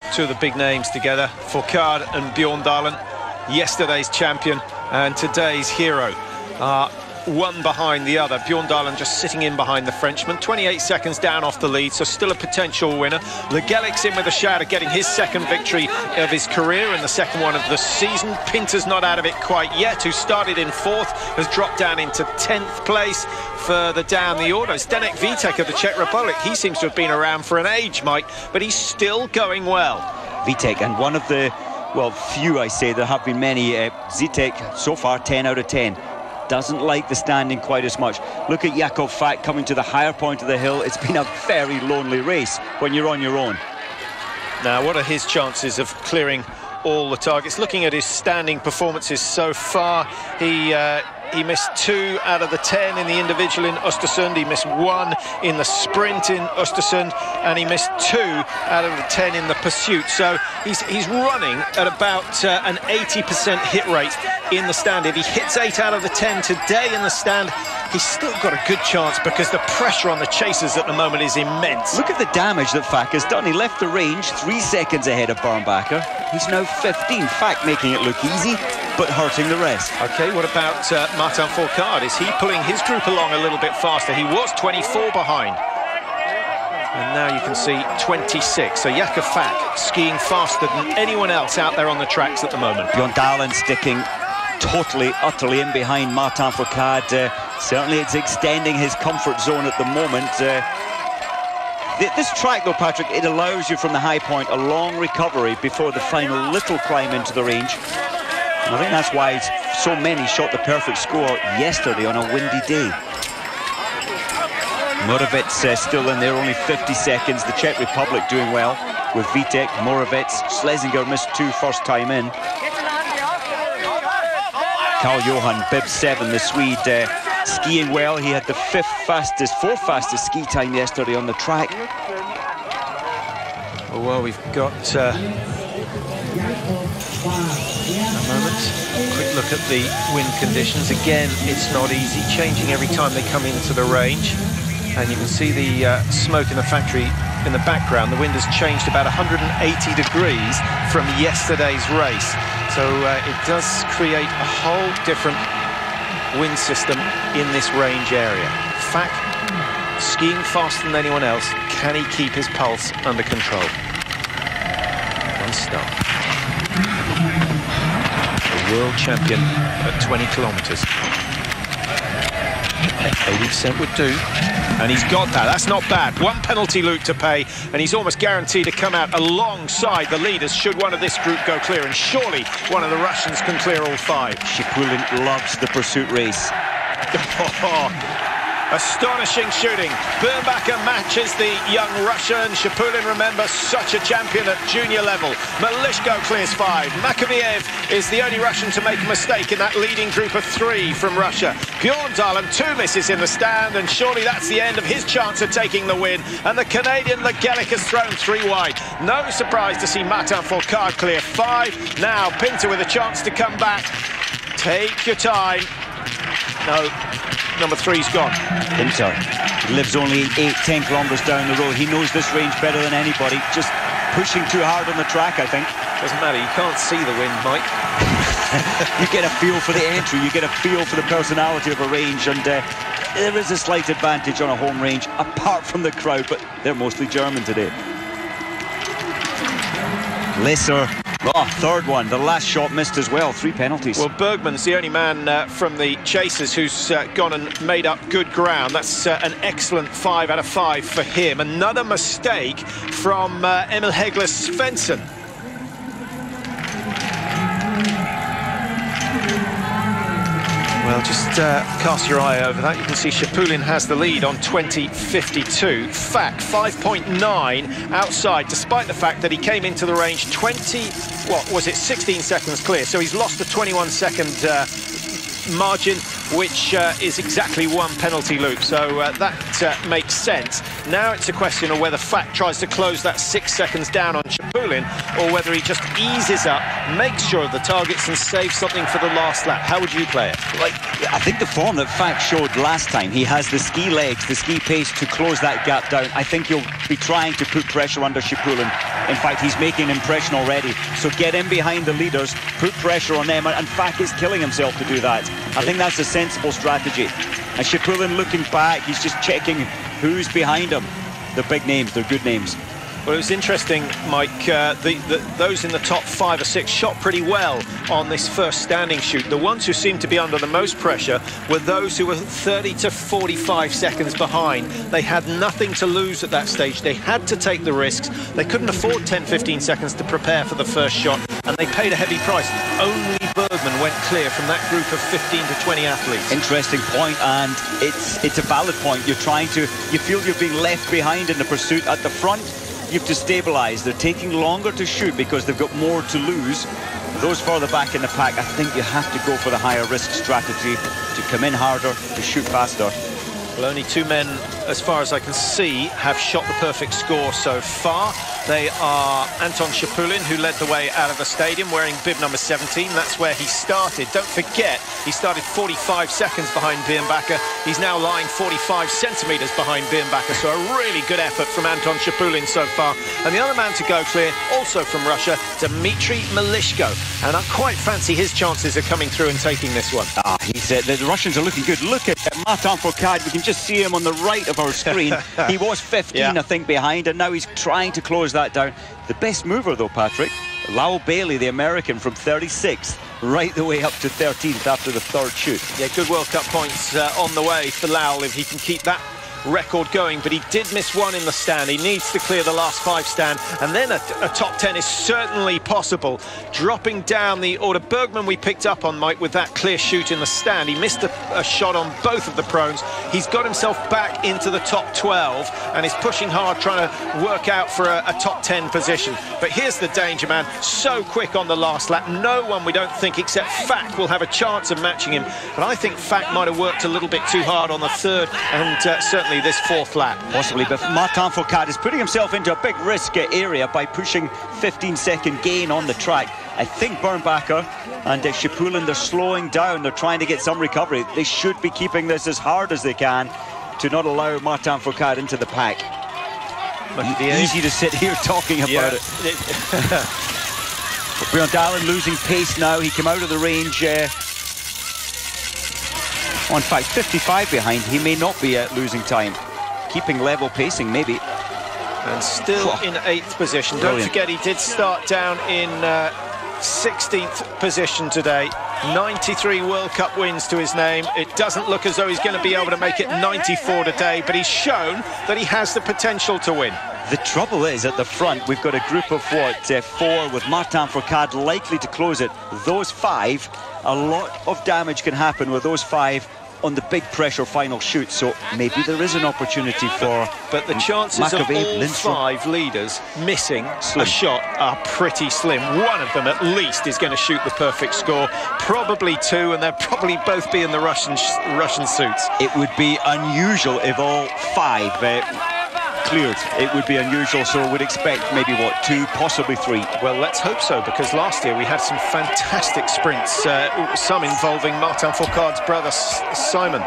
Two of the big names together, Fourcade and Bjorndalen, yesterday's champion and today's hero. One behind the other. Bjorndalen just sitting in behind the Frenchman, 28 seconds down off the lead, so still a potential winner. Le Gallic's in with a shout of getting his second victory of his career and the second one of the season. Pinter's not out of it quite yet, who started in 4th, has dropped down into 10th place. Further down the order, Zdeněk Vítek of the Czech Republic. He seems to have been around for an age, Mike, but he's still going well. Vítek, and one of the, well, few, I say, there have been many. Vítek, so far, 10 out of 10. Doesn't like the standing quite as much. Look at Jakob Fak coming to the higher point of the hill. It's been a very lonely race when you're on your own. Now, what are his chances of clearing all the targets? Looking at his standing performances so far, he missed 2 out of the 10 in the individual in Östersund. He missed 1 in the sprint in Östersund, and he missed 2 out of the 10 in the pursuit. So he's running at about an 80% hit rate in the stand. If he hits 8 out of the 10 today in the stand, he's still got a good chance because the pressure on the chasers at the moment is immense. Look at the damage that Fak has done. He left the range 3 seconds ahead of Bernbacher. He's now 15. Fak making it look easy, but hurting the rest. Okay, what about Martin Fourcade? Is he pulling his group along a little bit faster? He was 24 behind. And now you can see 26. So Jakob Fak skiing faster than anyone else out there on the tracks at the moment. Bjorndalen sticking totally, utterly in behind Martin Fourcade. Certainly it's extending his comfort zone at the moment. This track, though, Patrick, it allows you from the high point a long recovery before the final little climb into the range. And I think that's why so many shot the perfect score yesterday on a windy day. Moravec still in there, only 50 seconds. The Czech Republic doing well with Vítek, Moravec. Schlesinger missed 2 first time in. Karl-Johan, bib 7, the Swede, skiing well. He had the 4th fastest ski time yesterday on the track. Well, we've got a moment. Quick look at the wind conditions. Again, it's not easy, changing every time they come into the range. And you can see the smoke in the factory in the background. The wind has changed about 180 degrees from yesterday's race. So it does create a whole different wind system in this range area. Fak skiing faster than anyone else. Can he keep his pulse under control? One stop. The world champion at 20 kilometres. 80% would do. And he's got that. That's not bad. 1 penalty loot to pay, and he's almost guaranteed to come out alongside the leaders should one of this group go clear. And surely one of the Russians can clear all 5. Shipulin loves the pursuit race. Astonishing shooting. Bernbacher matches the young Russian. Shipulin, remember, such a champion at junior level. Malishko clears 5. Makoviev is the only Russian to make a mistake in that leading group of 3 from Russia. Bjorndalen, 2 misses in the stand, and surely that's the end of his chance of taking the win. And the Canadian Le Gallic has thrown 3 wide. No surprise to see Martin Fourcade clear 5. Now Pinter with a chance to come back. Take your time. No. Number 3's gone. Pinter lives only 8-10 kilometres down the road. He knows this range better than anybody. Just pushing too hard on the track, I think. Doesn't matter, you can't see the wind, Mike. You get a feel for the entry, you get a feel for the personality of a range, and there is a slight advantage on a home range, apart from the crowd, but they're mostly German today. Lesser. Oh, 3rd one. The last shot missed as well. 3 penalties. Well, Bergman's the only man from the chasers who's gone and made up good ground. That's an excellent 5 out of 5 for him. Another mistake from Emil Hegler Svensson. Well, just cast your eye over that. You can see Shipulin has the lead on 20.52. Fak 5.9 outside, despite the fact that he came into the range 16 seconds clear. So he's lost a 21-second margin. which is exactly one penalty loop, so that makes sense. Now it's a question of whether Fak tries to close that 6 seconds down on Chapulin, or whether he just eases up, makes sure of the targets and saves something for the last lap. How would you play it? Like, I think the form that Fak showed last time, he has the ski legs, the ski pace to close that gap down. I think he'll be trying to put pressure under Chapulin. In fact, he's making an impression already. So get in behind the leaders, put pressure on them, and Fak is killing himself to do that. I think that's a sensible strategy. And Chapulin looking back, he's just checking who's behind him. They're big names, they're good names. Well, it was interesting, Mike, those in the top 5 or 6 shot pretty well on this first standing shoot. The ones who seemed to be under the most pressure were those who were 30 to 45 seconds behind. They had nothing to lose at that stage. They had to take the risks. They couldn't afford 10-15 seconds to prepare for the first shot, and they paid a heavy price. Only Bergman went clear from that group of 15 to 20 athletes. Interesting point, and it's a valid point. You feel you're being left behind in the pursuit at the front. You have to stabilise. They're taking longer to shoot because they've got more to lose. Those further back in the pack, I think you have to go for the higher risk strategy, to come in harder, to shoot faster. Well, only 2 men, as far as I can see, have shot the perfect score so far. They are Anton Chapulin, who led the way out of the stadium wearing bib number 17. That's where he started. Don't forget, he started 45 seconds behind Birnbacher. He's now lying 45 centimetres behind Birnbacher. So a really good effort from Anton Chapulin so far. And the other man to go clear, also from Russia, Dmitry Malishko. And I quite fancy his chances of coming through and taking this one. He said the Russians are looking good. Look at Martin Fourcade. We can just see him on the right of our screen. He was 15, I think, behind, and now he's trying to close that down. The best mover, though, Patrick, Lowell Bailey, the American, from 36th right the way up to 13th after the third shoot. Yeah, good World Cup points on the way for Lowell if he can keep that record going, but he did miss one in the stand. He needs to clear the last 5 stand, and then a top 10 is certainly possible. Dropping down the order, Bergman we picked up on, Mike, with that clear shoot in the stand. He missed a shot on both of the prones. He's got himself back into the top 12 and is pushing hard, trying to work out for a top 10 position. But here's the danger, man. So quick on the last lap. No one, we don't think, except Fak will have a chance of matching him. But I think Fak might have worked a little bit too hard on the third and certainly this 4th lap. Possibly, but Martin Fourcade is putting himself into a big risk area by pushing 15-second gain on the track. I think Birnbacher and Chapulin, they're slowing down. They're trying to get some recovery. They should be keeping this as hard as they can to not allow Martin Fourcade into the pack. Easy to sit here talking about it. Bjorn Dahlen losing pace now. He came out of the range. In fact, 55 behind. He may not be losing time. Keeping level pacing, maybe. And still in 8th position. Brilliant. Don't forget, he did start down in 16th position today. 93 World Cup wins to his name. It doesn't look as though he's going to be able to make it 94 today, but he's shown that he has the potential to win. The trouble is, at the front, we've got a group of, 4, with Martin Fourcade likely to close it. Those 5, a lot of damage can happen with those 5 on the big pressure final shoot, so maybe there is an opportunity for... But the chances of all 5 leaders missing a shot are pretty slim. One of them at least is going to shoot the perfect score, probably 2, and they'll probably both be in the Russian suits. It would be unusual if all 5 cleared. It would be unusual, so we'd expect maybe, 2, possibly 3. Well, let's hope so, because last year we had some fantastic sprints, some involving Martin Fourcade's brother, Simon.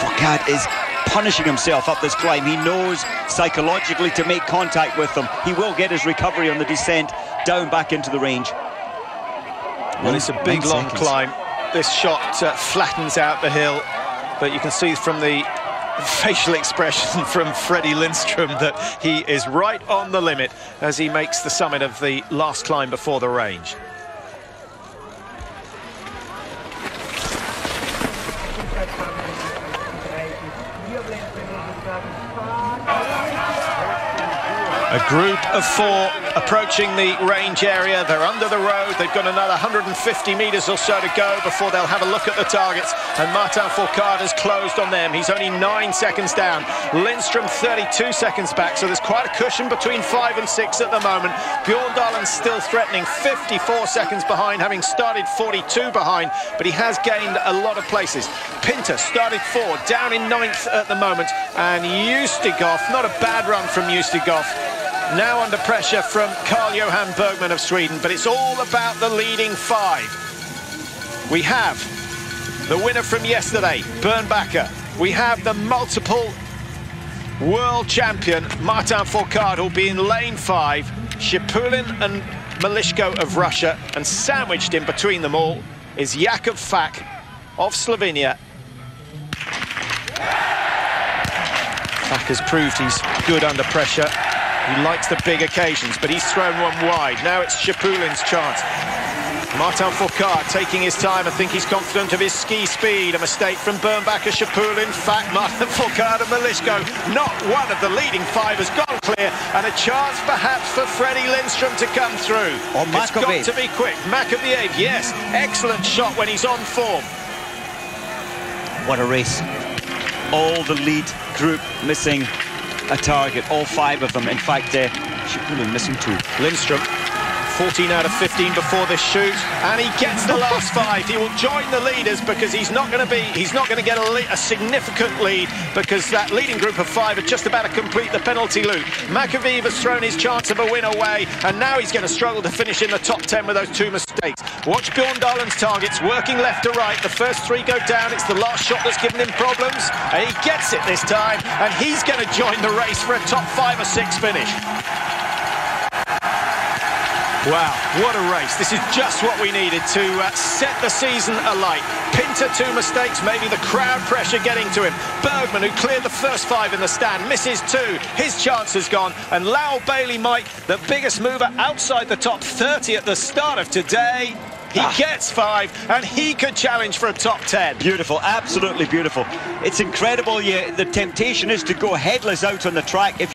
Fourcade is punishing himself up this climb. He knows psychologically to make contact with them. He will get his recovery on the descent down back into the range. Well, it's a big, long climb. This shot flattens out the hill, but you can see from the facial expression from Freddie Lindstrom that he is right on the limit as he makes the summit of the last climb before the range. A A group of 4 approaching the range area. They're under the road. They've got another 150 metres or so to go before they'll have a look at the targets. And Martin Fourcade has closed on them. He's only 9 seconds down. Lindstrom 32 seconds back, so there's quite a cushion between 5 and 6 at the moment. Bjorndalen still threatening, 54 seconds behind, having started 42 behind, but he has gained a lot of places. Pinter started 4, down in 9th at the moment. And Ustigov, not a bad run from Ustigov. Now under pressure from Carl-Johan Bergman of Sweden, but it's all about the leading 5. We have the winner from yesterday, Bernbacher. We have the multiple world champion, Martin Fourcade, who'll be in lane 5. Shipulin and Malishko of Russia, and sandwiched in between them all is Jakub Fak of Slovenia. Fak has proved he's good under pressure. He likes the big occasions, but he's thrown one wide. Now it's Shipulin's chance. Martin Fourcade taking his time. I think he's confident of his ski speed. A mistake from Bernbacher, Shipulin, Fak, Martin Fourcade and Malishko. Not one of the leading 5 has gone clear, and a chance perhaps for Freddie Lindstrom to come through. It's got to be quick. Makaviev, yes, excellent shot when he's on form. What a race. All the lead group missing a target, all 5 of them. In fact, Shipulin missing 2. Lindstrom, 14 out of 15 before this shoot, and he gets the last 5. He will join the leaders because he's not going to get a significant lead, because that leading group of 5 are just about to complete the penalty loop. Makaviev has thrown his chance of a win away, and now he's going to struggle to finish in the top 10 with those 2 mistakes. Watch Bjorndalen's targets working left to right. The first 3 go down. It's the last shot that's given him problems, and he gets it this time, and he's going to join the race for a top 5 or 6 finish. Wow, what a race. This is just what we needed to set the season alight. Pinter 2 mistakes, maybe the crowd pressure getting to him. Bergman, who cleared the first 5 in the stand, misses 2. His chance is gone. And Lowell Bailey, Mike, the biggest mover outside the top 30 at the start of today. He gets 5, and he could challenge for a top 10. Beautiful, absolutely beautiful. It's incredible. The temptation is to go headless out on the track.